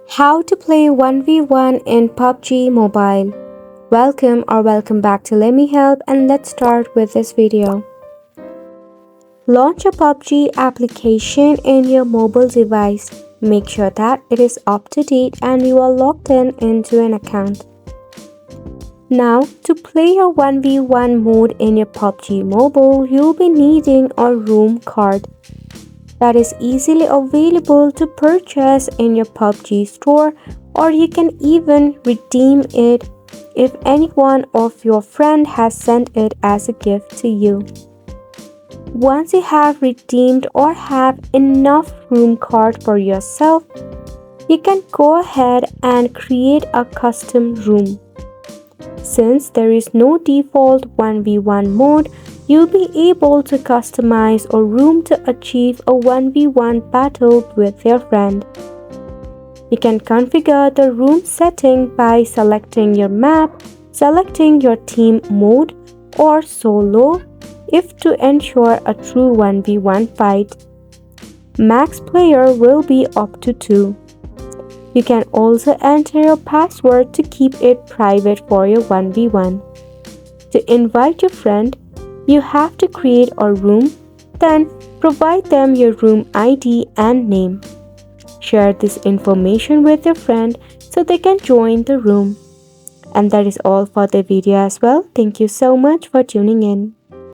How to play 1v1 in PUBG Mobile. Welcome back to Let Me Help, and let's start with this video. Launch a PUBG application in your mobile device. Make sure that it is up to date and you are logged into an account. Now, to play your 1v1 mode in your PUBG Mobile, you'll be needing a room card that is easily available to purchase in your PUBG store, or you can even redeem it if any one of your friends has sent it as a gift to you. Once you have redeemed or have enough room card for yourself, you can go ahead and create a custom room. Since there is no default 1v1 mode, you'll be able to customize a room to achieve a 1v1 battle with your friend. You can configure the room setting by selecting your map, selecting your team mode or solo if to ensure a true 1v1 fight. Max player will be up to 2. You can also enter your password to keep it private for your 1v1. To invite your friend, you have to create a room, then provide them your room ID and name. Share this information with your friend so they can join the room. And that is all for the video as well. Thank you so much for tuning in.